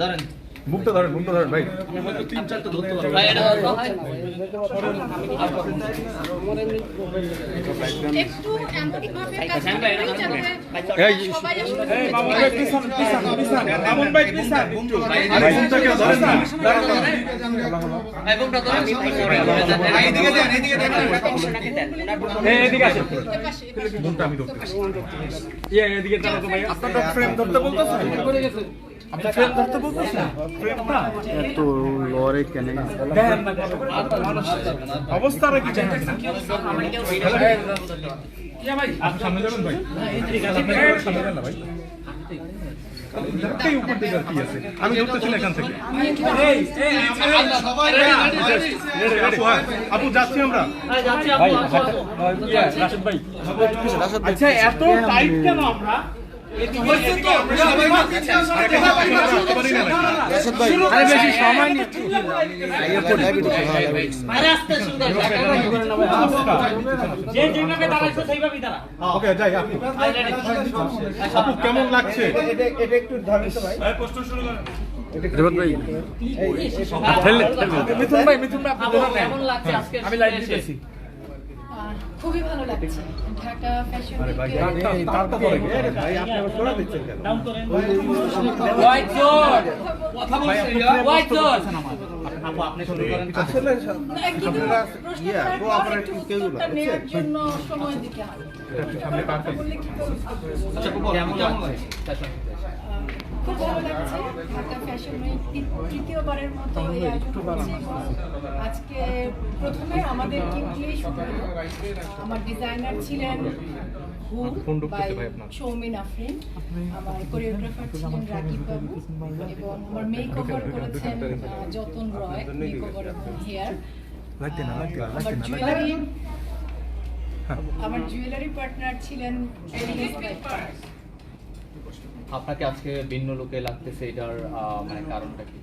ধরেন মুখটা ধরেন ভাই। তিন চারটা ধরতে পারবো ভাই, এটা একটু এমনভাবে কাজ করতে হবে যাতে সবাই আসলে আমন ভাই পিছন আরে মুখটাকে ধরেন না। এবংটা ধরেন এইদিকে দেন এদিকে আসেন। মুখটা আমি ধরতেছি। এদিকে দাঁড়াও তো ভাই। আপনারা ফ্রেম ধরতে বলতেছেন? আপনি ফ্রেম ধরতে বলতেছেন? ফ্রেম না এত লরে কেন অবস্থাটা কি জানেন? ভাই আপনি সামনে যাবেন ভাই। সামনে যান না ভাই। এই উপর দিকে কি আছে? আমি ধরতেছি এখান থেকে। আপু যাচ্ছি আমরা। ভাই রাশেদ ভাই। আচ্ছা এত টাইট কেন আমরা আরে বেশি সময় নিচ্ছি। ওকে যাই আপু। আপু কেমন লাগছে? এটা একটু ধরেন তো ভাই। প্রশ্ন শুরু করেন। রেবত ভাই মিথুন ভাই আপনি কেমন লাগছে আজকে আমি লাইভ দিতেছি। খুবই ভালো লাগছে। ঢাকা ফ্যাশন উইকে ভাই আপনি আবার সরা দিচ্ছেন কেন? হোয়াইট জোর কথা বলছেন হোয়াইট জোর আপু আপনি শুরু করেন। আসলে কিন্তু প্রশ্ন করার পর একটু উত্তরটা নেওয়ার জন্য সময় দিতে হবে। সামনে কাট বললে কি করে উত্তর দেব? আচ্ছা কেমন লাগছে খুব ভালো লাগছে। ঢাকা ফ্যাশন উইক তৃতীয়বারের মতো এই আয়োজন করছে এবং আজকে প্রথমে আমাদের টিম দিয়েই শুরু হলো। আমার ডিজাইনার ছিলেন সৌমিন আফরিন, আমার কোরিওগ্রাফার ছিলেন রাকিব বাবু এবং আমার মেকওভার করেছেন যতন রয়, মেকওভার এবং হেয়ার। আমার জুয়েলারি পার্টনার ছিলেন আপনাকে আজকে ভিন্ন লুকে লাগতেছে, এটার মানে কারণটা কি?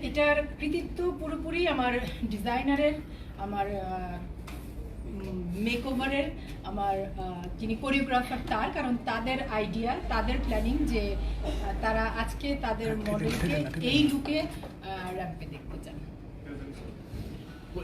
এটার কৃতিত্ব পুরোপুরি আমার ডিজাইনারের, আমার মেকওভারের, আমার যিনি কোরিওগ্রাফার তার, কারণ তাদের আইডিয়া, তাদের প্ল্যানিং যে তারা আজকে তাদের মডেলকে এই লুকে র্যাম্পে দেখতে চান।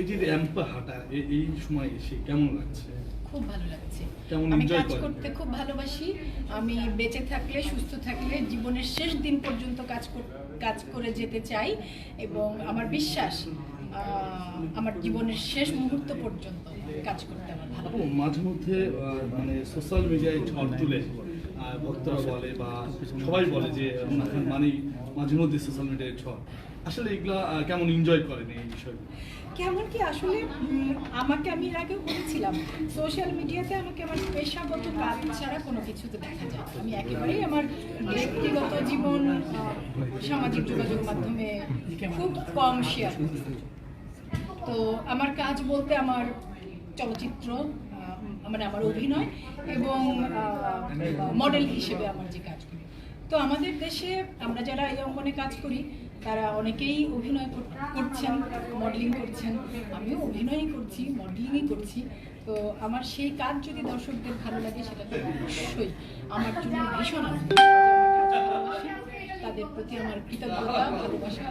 এই যে র্যাম্পে হাঁটা এই সময় এসে কেমন লাগছে? খুব ভালো লাগছে। কেমন আমি এনজয় কাজ করেন? করতে খুব ভালোবাসি। আমি বেঁচে থাকলে, সুস্থ থাকলে জীবনের শেষ দিন পর্যন্ত কাজ করে যেতে চাই এবং আমার বিশ্বাস আমার জীবনের শেষ মুহূর্ত পর্যন্ত কাজ করতে আমার ভালো লাগে। মাঝে মধ্যে মানে সোশ্যাল মিডিয়ায় ঝড় তুলে ভক্তরা বলে বা সবাই বলে যে মানে মাঝে মধ্যে সোশ্যাল মিডিয়ায় ঝড়, আসলে এগুলা কেমন এনজয় করেন এই বিষয়গুলো? কেমন কি আসলে আমাকে আমি এর আগেও বলেছিলাম, সোশ্যাল মিডিয়াতে আমাকে আমার পেশাগত কাজ ছাড়া কোনো কিছুতে দেখা যায়। আমি একেবারেই আমার ব্যক্তিগত জীবন সামাজিক যোগাযোগ মাধ্যমে খুব কম শেয়ার করি। তো আমার কাজ বলতে আমার চলচ্চিত্র, মানে আমার অভিনয় এবং মডেল হিসেবে আমার যে কাজ করি। তো আমাদের দেশে আমরা যারা এই অঙ্গনে কাজ করি তারা অনেকেই অভিনয় করছেন, মডেলিং করছেন। আমিও অভিনয়ই করছি, মডেলিংই করছি। তো আমার সেই কাজ যদি দর্শকদের ভালো লাগে সেটা তো অবশ্যই আমার জন্য ভীষণ আনন্দ। তাদের প্রতি আমার কৃতজ্ঞতা, ভালোবাসা।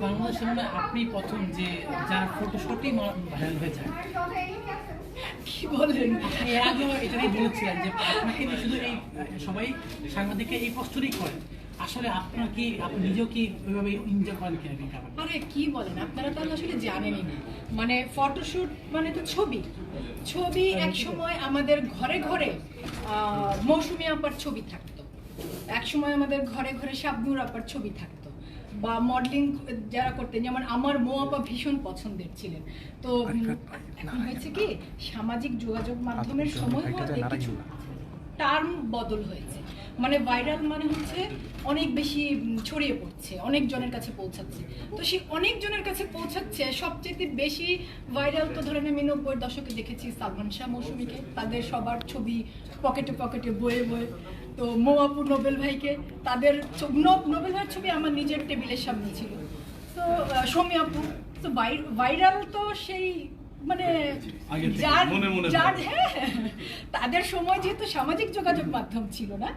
বাংলাদেশে মানে আপনি প্রথম যে যার ফটোশুটই ভাইরাল হয়ে যায়। কি বলেন? এর আগেও এটা নিয়ে বলেছিলেন যে আপনাকে শুধু এই সবাই সাংবাদিককে এই প্রশ্নই করে, আসলে আপনার কি আপনি নিজেও কি ওইভাবে এনজয় করেন কিনা? আরে কি বলেন, আপনারা তাহলে আসলে জানেনই না। মানে ফটোশুট মানে তো ছবি এক সময় আমাদের ঘরে ঘরে মৌসুমী আপার ছবি থাকতো, এক সময় আমাদের ঘরে ঘরে শাবনূর আপার ছবি থাকতো, বা মডেলিং যারা করতেন যেমন আমার মো আপা ভীষণ পছন্দের ছিলেন। তো এখন হয়েছে কি সামাজিক যোগাযোগ মাধ্যমের সময় হতে কিছু টার্ম বদল হয়েছে। মানে ভাইরাল মানে হচ্ছে অনেক বেশি ছড়িয়ে পড়ছে, অনেক জনের কাছে পৌঁছাচ্ছে। তো সেই অনেক জনের কাছে পৌঁছাচ্ছে, সবচেয়ে বেশি ভাইরাল তো ধরেন আমি 90-এর দশকে দেখেছি সালমান শাহ, মৌসুমীকে, তাদের সবার ছবি পকেটে পকেটে বয়ে বয়ে। তো মো আপু, নোবেল ভাইকে, তাদের নোবেল ভাইয়ের ছবি আমার নিজের টেবিলের সামনে ছিল। তো সৌমি আপু, তো ভাইরাল তো সেই মানে আগে থেকে, যার মনে মনে যার ভাবে। হ্যাঁ, তাদের সময় যেহেতু সামাজিক যোগাযোগ মাধ্যম ছিল না,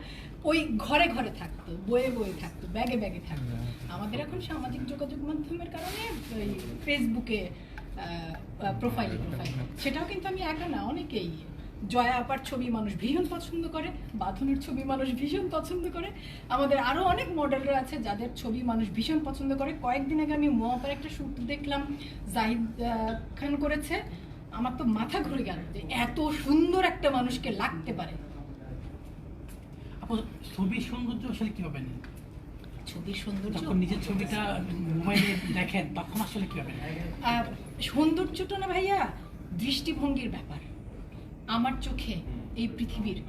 ওই ঘরে ঘরে থাকতো, বয়ে বয়ে থাকতো, ব্যাগে ব্যাগে থাকতো। আমাদের এখন সামাজিক যোগাযোগ মাধ্যমের কারণে ওই ফেসবুকে প্রোফাইল, সেটাও কিন্তু আমি একা না, অনেকেই। জয়া আপার ছবি মানুষ ভীষণ পছন্দ করে, বাঁধনের ছবি মানুষ ভীষণ পছন্দ করে, আমাদের আরো অনেক মডেলরা আছে যাদের ছবি মানুষ ভীষণ পছন্দ করে। কয়েকদিন আগে আমি মোয়াপার একটা শুট দেখলাম, জাহিদ খান করেছে, আমার তো মাথা ঘুরে গেল যে এত সুন্দর একটা মানুষকে লাগতে পারে। আপু ছবির সৌন্দর্য আসলে কিভাবে নেন? ছবির সৌন্দর্য, যখন নিজের ছবিটা মোবাইলে দেখেন তখন আসলে কিভাবে নেন? সৌন্দর্যটা না ভাইয়া দৃষ্টিভঙ্গির ব্যাপার। আমার চোখে এই পৃথিবীর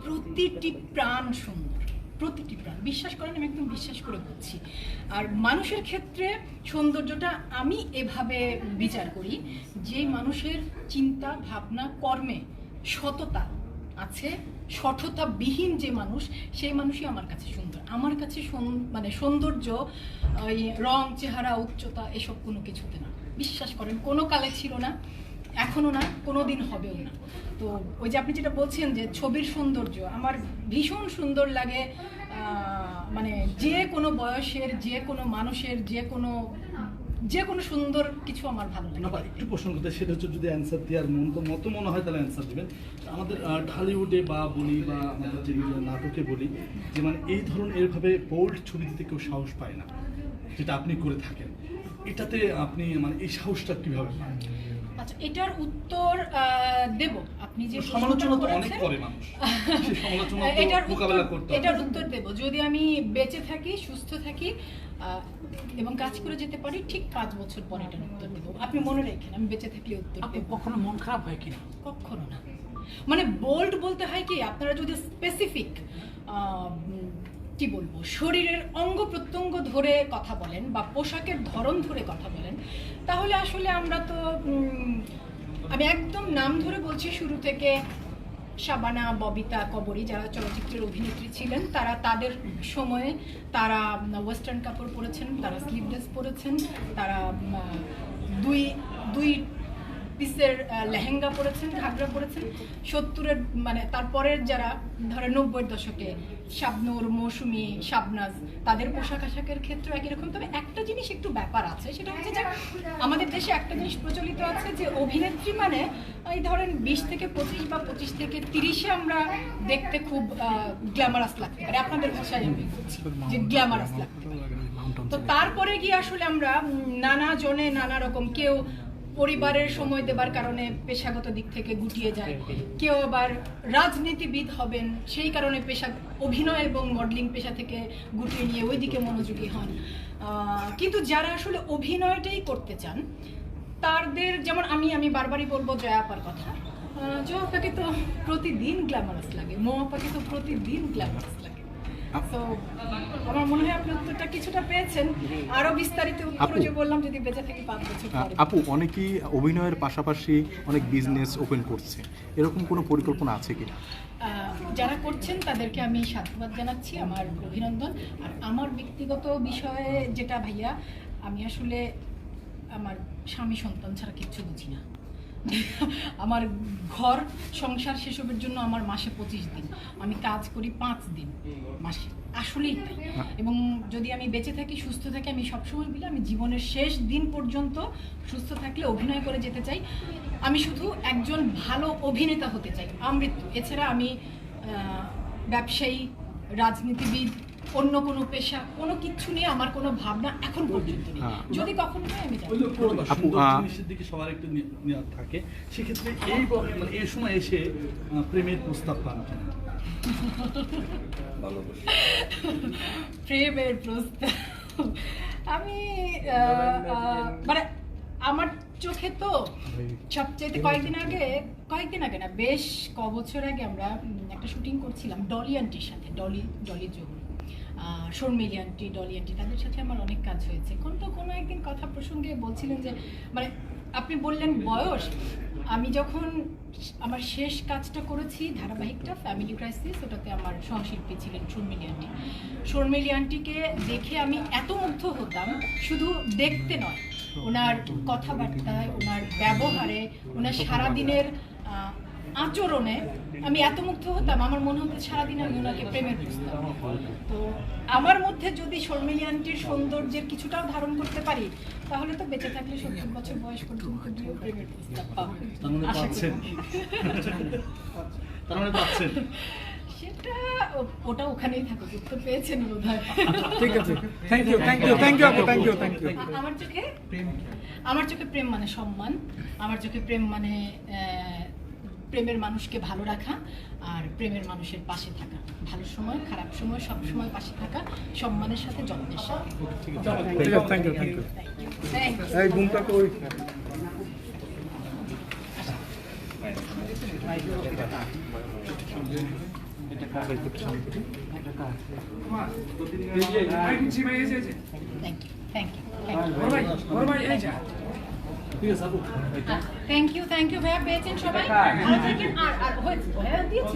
প্রতিটি প্রাণ সুন্দর, প্রতিটি প্রাণ, বিশ্বাস করেন, আমি একদম বিশ্বাস করে বলছি। আর মানুষের ক্ষেত্রে সৌন্দর্যটা আমি এভাবে বিচার করি, যে মানুষের চিন্তা ভাবনা কর্মে সততা আছে, সঠতাবিহীন যে মানুষ, সেই মানুষই আমার কাছে সুন্দর। আমার কাছে মানে সৌন্দর্য ওই রং, চেহারা, উচ্চতা এসব কোনো কিছুতে না, বিশ্বাস করেন, কোনো কালে ছিল না, এখনো না, কোনোদিন হবেও না। তো ওই যে আপনি যেটা বলছেন যে ছবির সৌন্দর্য, আমার ভীষণ সুন্দর লাগে। মানে যে কোনো বয়সের, যে কোনো মানুষের, যে কোনো সুন্দর কিছু আমার ভালো না, লাগে। একটু প্রশ্ন করতে, সেটা হচ্ছে যদি অ্যান্সার দেওয়ার মতো মনে হয় তাহলে অ্যান্সার দেবেন। আমাদের ঢালিউডে বা বলি বা আমাদের যে নাটকে বলি যে মানে এই ধরনের এভাবে বোল্ড ছবি দিতে কেউ সাহস পায় না, যেটা আপনি করে থাকেন, এটাতে আপনি মানে এই সাহসটা কিভাবে পান? আচ্ছা, এটার উত্তর দেব। আপনি যে সমালোচনা তো প্রশ্নটা অনেক করেছেন, করে মানুষ, সেই সমালোচনা তো এটার মোকাবেলা করতে হবে। এটার উত্তর দেব যদি আমি বেঁচে থাকি, সুস্থ থাকি এবং কাজ করে যেতে পারি, ঠিক 5 বছর পর এটার উত্তর দেব। আপনি মনে রাখেন, আমি বেঁচে থাকলে উত্তর আপু দেব। কখনো মন খারাপ হয় কিনা? কখনো না। মানে বোল্ড বলতে হয় কি, আপনারা যদি স্পেসিফিক কি বলবো, শরীরের অঙ্গ প্রত্যঙ্গ ধরে কথা বলেন বা পোশাকের ধরন ধরে কথা বলেন, তাহলে আসলে আমরা তো আমি একদম নাম ধরে বলছি, শুরু থেকে শাবানা, ববিতা, কবরী যারা চলচ্চিত্রের অভিনেত্রী ছিলেন, তারা তাদের সময়ে তারা ওয়েস্টার্ন কাপড় পরেছেন, তারা স্লিভলেস পরেছেন, তারা দুই পিসের লেহেঙ্গা পরেছেন, ঘাগরা পরেছেন। 70-এর মানে তারপরের যারা ধরে 90-এর দশকে শাবনূর, মৌসুমী, শাবনাজ, তাদের পোশাক আশাকের ক্ষেত্রে একই রকম। তবে একটা জিনিস একটু ব্যাপার আছে, সেটা হচ্ছে যে আমাদের দেশে একটা জিনিস প্রচলিত আছে যে অভিনেত্রী মানে এই ধরেন 20 থেকে 25 বা 25 থেকে 30-এ আমরা দেখতে খুব গ্ল্যামারাস লাগতে পারে, আপনাদের ভাষায় আমি বলছি যে গ্ল্যামারাস লাগতে পারে। তো তারপরে গিয়ে আসলে আমরা নানা জনে নানা রকম, কেউ পরিবারের সময় দেবার কারণে পেশাগত দিক থেকে গুটিয়ে যায়, কেউ আবার রাজনীতিবিদ হবেন সেই কারণে অভিনয় এবং মডেলিং পেশা থেকে গুটিয়ে নিয়ে ওই দিকে মনোযোগী হন। কিন্তু যারা আসলে অভিনয়টাই করতে চান, তাদের যেমন আমি বারবারই বলবো জয়া আপার কথা। জয়া আপাকে তো প্রতিদিন গ্ল্যামারাস লাগে, মো আপাকে তো প্রতিদিন গ্ল্যামারাস লাগে। তো আমার মনে হয় আপনি উত্তরটা কিছুটা পেয়েছেন। আরো বিস্তারিত উত্তর যে বললাম, যদি বেঁচে থাকি 5 বছর পরে। আপু, অনেকেই অভিনয়ের পাশাপাশি অনেক বিজনেস ওপেন করছে, এরকম কোনো পরিকল্পনা আছে কিনা? যারা করছেন তাদেরকে আমি সাধুবাদ জানাচ্ছি, আমার অভিনন্দন। আর আমার ব্যক্তিগত বিষয়ে যেটা ভাইয়া, আমি আসলে আমার স্বামী সন্তান ছাড়া কিচ্ছু বুঝি না। আমার ঘর সংসার সেসবের জন্য আমার মাসে 25 দিন, আমি কাজ করি 5 দিন মাসে, আসলেই তাই। এবং যদি আমি বেঁচে থাকি, সুস্থ থাকি, আমি সবসময় বলি আমি জীবনের শেষ দিন পর্যন্ত সুস্থ থাকলে অভিনয় করে যেতে চাই। আমি শুধু একজন ভালো অভিনেতা হতে চাই, আমৃত্যু। এছাড়া আমি ব্যবসায়ী, রাজনীতিবিদ, অন্য কোনো পেশা, কোনো কিছু নিয়ে আমার কোনো ভাবনা এখন পর্যন্ত নেই। যদি কখনো হয় আমি জানি। সুন্দর জিনিসের দিকে সবার একটু নেওয়া থাকে, সেক্ষেত্রে মানে এই সময় এসে প্রেমের প্রস্তাব পান কিনা? প্রেমের প্রস্তাব আমি মানে আমার চোখে তো সবচেয়ে কয়েকদিন আগে না, বেশ বছর আগে আমরা একটা শুটিং করছিলাম ডলি আন্টির সাথে, ডলি জহুর, শর্মিলি আন্টি, ডলি আন্টি, তাদের সাথে আমার অনেক কাজ হয়েছে। কোনো একদিন কথা প্রসঙ্গে বলছিলেন যে মানে আপনি বললেন বয়স, আমি যখন আমার শেষ কাজটা করেছি ধারাবাহিকটা ফ্যামিলি ক্রাইসিস, ওটাতে আমার সহশিল্পী ছিলেন শর্মিলি আন্টি। শর্মিলি আন্টিকে দেখে আমি এত মুগ্ধ হতাম, শুধু দেখতে নয়, ওনার কথাবার্তায়, ওনার ব্যবহারে, ওনার সারাদিনের আচরণে আমি এত মুগ্ধ হতাম, আমার মনে হতো সারাদিন আমি ওনাকে প্রেমের প্রস্তাব। তো আমার মধ্যে যদি শর্মিলী আন্টির সৌন্দর্যের কিছুটাও ধারণ করতে পারি, তাহলে তো বেঁচে থাকলে 70 বছর বয়স পর্যন্ত গিয়েও প্রেমের প্রস্তাব পাবো। তার মানে আশা করি। পাচ্ছেন। তার মানে পাচ্ছেন। সেটা ওটা ওখানেই থাকুক, উত্তর পেয়েছেন বোধহয়। ঠিক আছে, থ্যাংক ইউ আপু, থ্যাংক ইউ। আমার চোখে প্রেম মানে সম্মান, আমার চোখে প্রেম মানে প্রেমের মানুষকে ভালো রাখা, আর প্রেমের মানুষের পাশে থাকা, ভালো সময় খারাপ সময় সব সময় পাশে থাকা, সম্মানের সাথে যত্নের সাথে। Thank you. Thank you. এই ঘুমটাকে ওই Thank you, ভাইয়া পেয়েছেন সবাই। ভালো থাকেন। আর হয়েছে, দিয়েছি।